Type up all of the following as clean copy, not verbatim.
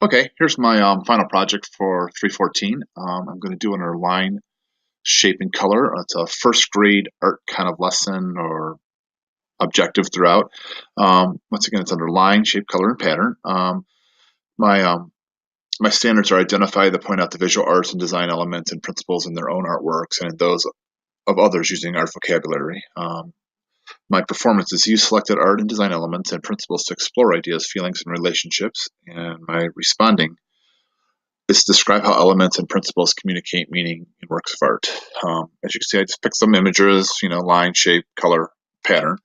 Okay, here's my final project for 314. I'm going to do under line, shape, and color. It's a first grade art kind of lesson or objective throughout. Once again, it's under line, shape, color, and pattern. My my standards are identify to point out the visual arts and design elements and principles in their own artworks and in those of others using art vocabulary. My performance is use selected art and design elements and principles to explore ideas, feelings, and relationships. And my responding is to describe how elements and principles communicate meaning in works of art. As you can see, I just picked some images, line, shape, color, pattern.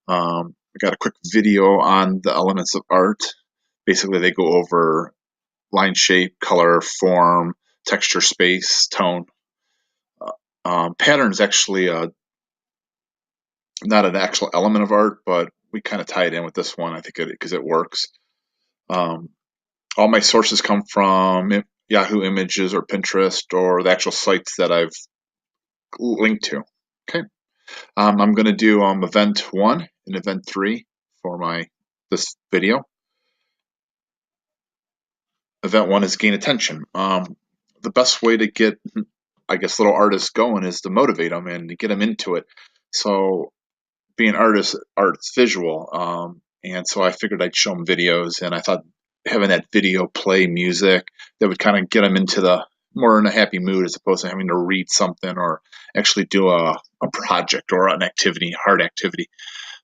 I got a quick video on the elements of art. Basically, they go over line, shape, color, form, texture, space, tone. Pattern is actually not an actual element of art, but we kind of tie it in with this one, I think, because it works. All my sources come from Yahoo Images or Pinterest or the actual sites that I've linked to. Okay. I'm going to do event 1 and event 3 for this video. Event 1 is gain attention. The best way to get, I guess, little artists going is to motivate them and to get them into it. So being art's visual. And so I figured I'd show them videos, and I thought having that video play music that would kind of get them into the more in a happy mood as opposed to having to read something or actually do a project or an activity, hard activity.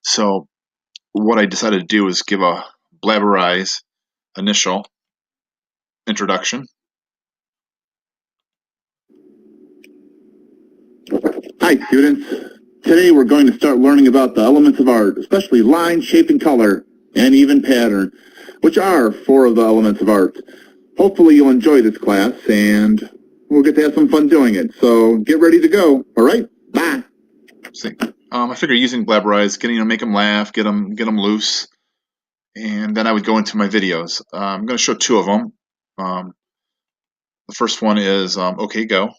So what I decided to do is give a blabberize initial introduction. Hi students. Today we're going to start learning about the elements of art, especially line, shape, and color, and even pattern, which are 4 of the elements of art. Hopefully you'll enjoy this class, and we'll get to have some fun doing it. So get ready to go. All right? Bye. See, I figure using blabberize, make them laugh, get them loose, and then I would go into my videos. I'm going to show 2 of them. The first one is okay, go.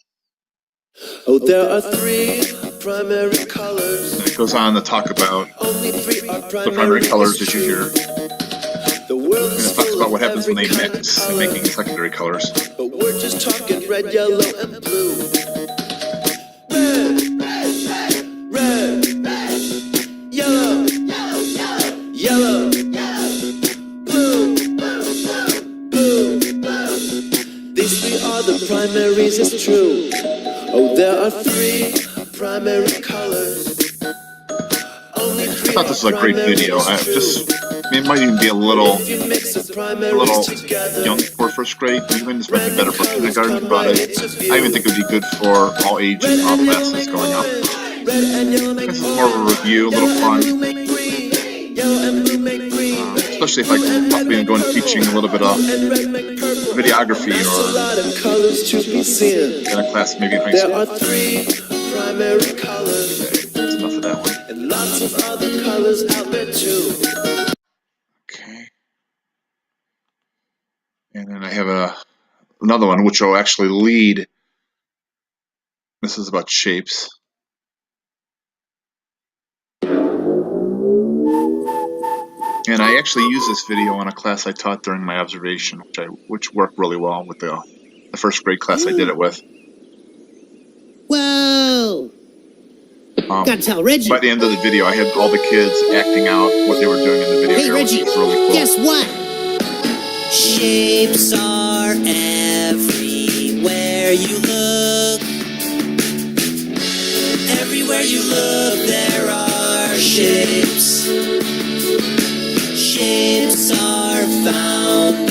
Oh, there are 3 primary colors. And it goes on to talk about the primary colors that you hear. And it talks about what happens when they mix and making secondary colors. But we're just talking red, yellow, and blue. Red, yellow, yellow, blue, blue. These 3 are the primaries, it's true. Oh, there are 3 primary colors. I thought this was a great video. It might even be a little young for first grade. Even this might be better for kindergarten, but I even think it would be good for all ages, all classes going up. This is more of a review, a little fun. Especially if I go into teaching a little bit of videography or in a class maybe in high school. There are 3 primary colors. That's enough of that one. And lots of other colors out there too. Okay. And then I have another one which will actually lead. This is about shapes. And I actually used this video in a class I taught during my observation, which worked really well with the first grade class I did it with. Whoa! Gotta tell Reggie. By the end of the video, I had all the kids acting out what they were doing in the video. Hey Reggie, it was really cool. Guess what? Shapes are everywhere you look. Everywhere you look, there are shapes. Shapes are found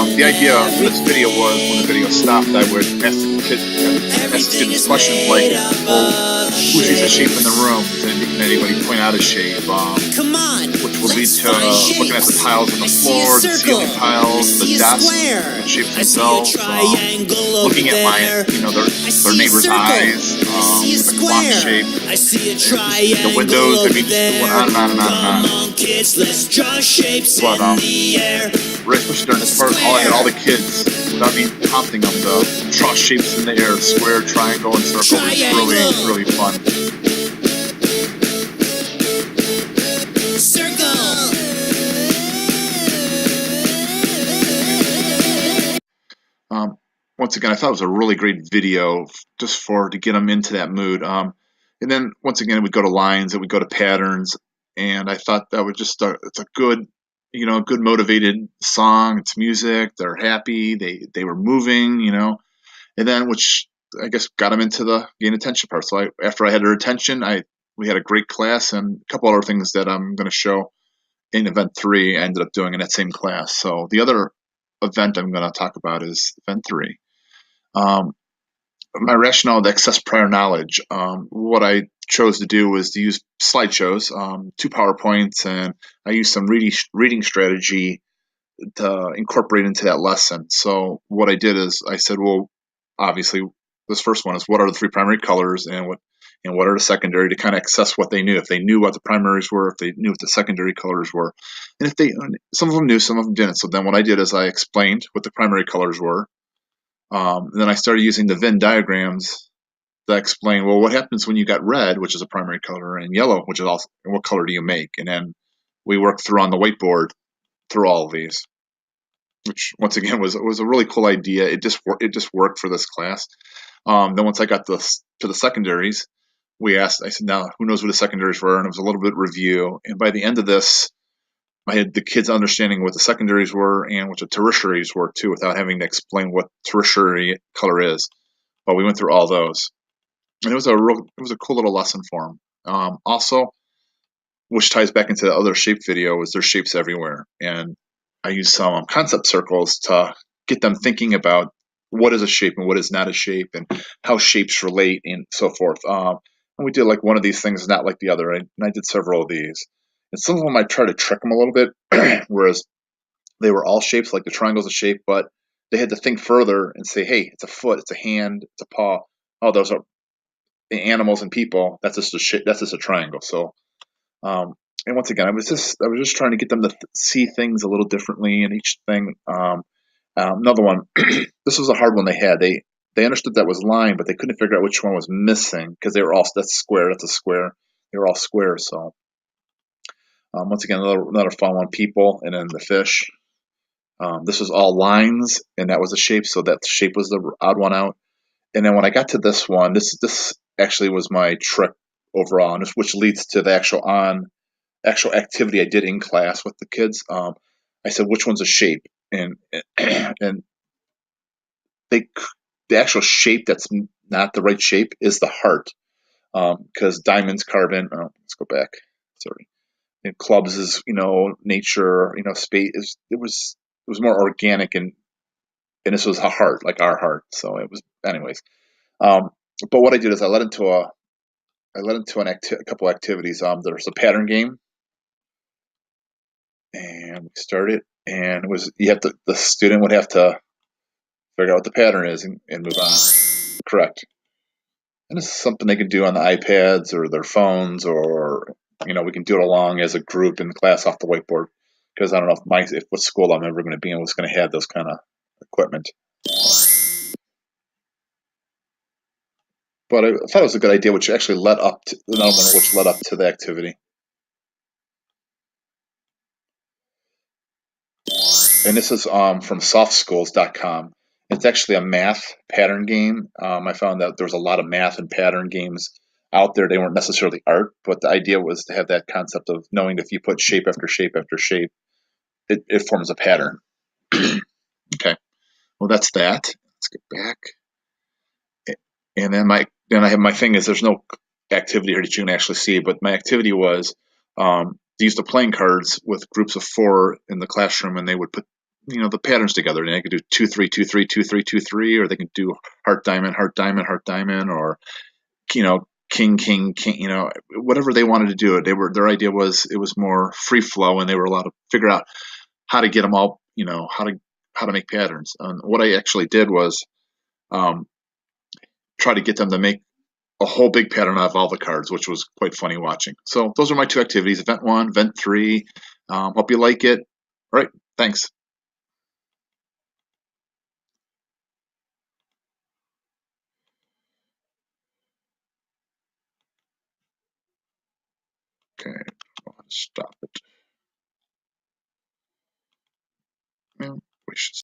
in the idea of this video was when the video stopped, I would ask the kids questions like, who sees a shape in the room? Can anybody point out a shape? Come on, which will lead to looking at the tiles on the floor, the ceiling tiles, the desk, the shapes themselves, looking at their neighbor's eyes, the clock shape, the windows. I mean, just going on and on and on and on. But especially during this part, I had all the kids, without me prompting them, to draw shapes in the air, square, triangle, and circle. It's really, really fun. once again, I thought it was a really great video just to get them into that mood. And then once again, we'd go to lines and we'd go to patterns, and I thought that would it's a good, good motivated song. It's music. They're happy. They were moving, and then which I guess got them into the gain attention part. So after I had their attention, we had a great class and a couple other things that I'm going to show in event 3. I ended up doing in that same class. So the other event I'm going to talk about is event 3. My rationale to access prior knowledge. What I chose to do was to use slideshows, 2 PowerPoints, and I used some reading strategy to incorporate into that lesson. So what I did is I said, well, obviously, this first one is what are the 3 primary colors and what are the secondary, to kind of assess what they knew. If they knew what the primaries were, if they knew what the secondary colors were, and some of them knew, some of them didn't. So then what I did is I explained what the primary colors were. And then I started using the Venn diagrams that explain, well, what happens when you got red, which is a primary color, and yellow, which is also, and what color do you make? And then we worked through on the whiteboard through all of these, which once again was a really cool idea. It just worked for this class. Then once I got to the secondaries, I said, now who knows what the secondaries were? And it was a little bit review. And by the end of this, I had the kids understanding what the secondaries were and what the tertiaries were too, without having to explain what tertiary color is. But we went through all those, and it was a cool little lesson for them. Also, which ties back into the other shape video, was there's shapes everywhere, and I used some concept circles to get them thinking about what is a shape and what is not a shape, and how shapes relate and so forth. And we did like one of these things is not like the other, and I did several of these. And some of them I try to trick them a little bit, whereas they were all shapes, like the triangle's a shape, but they had to think further and say, hey, it's a foot, it's a hand, it's a paw. Oh, those are animals and people. That's just a shape. That's just a triangle. So, and once again, I was just trying to get them to see things a little differently in each thing. Another one. This was a hard one they had. They understood that was line, but they couldn't figure out which one was missing because they were all, that's square, that's a square. They were all squares. So once again, another fun one. People, and then the fish. This was all lines, and that was a shape. So that shape was the odd one out. And then when I got to this one, this actually was my trick overall, which leads to the actual activity I did in class with the kids. I said, which one's a shape? And and they the actual shape that's not the right shape is the heart, because diamonds, carbon. Oh, let's go back. Sorry. And clubs is nature. Space is it was more organic, and this was a heart, like our heart. So it was, anyways. Um, but what I did is I led into a couple activities. There's a pattern game, and we started, and it was the student would have to figure out what the pattern is and move on. Correct. And this is something they can do on the iPads or their phones, or we can do it along as a group in class off the whiteboard. Because I don't know if what school I'm ever going to be in was going to have those kind of equipment. But I thought it was a good idea, which actually led up to another one, which led up to the activity. And this is from softschools.com. It's actually a math pattern game. I found that there's a lot of math and pattern games out there. They weren't necessarily art, but the idea was to have that concept of knowing if you put shape after shape after shape, it forms a pattern. Okay, well that's that. Let's get back. And then I have my thing is there's no activity here that you can actually see, but my activity was to use the playing cards with groups of 4 in the classroom, and they would put the patterns together, and they could do 2-3, 2-3, 2-3, 2-3, or they could do heart diamond, heart diamond, heart diamond, or king, king, king. Whatever they wanted to do. Their idea was it was more free flow, and they were allowed to figure out how to get them all. How to make patterns. And what I actually did was um, try to get them to make a whole big pattern out of all the cards, which was quite funny watching. So those are my 2 activities, event 1, event 3. Hope you like it. All right, thanks. Okay, I'll stop it. Yeah, we should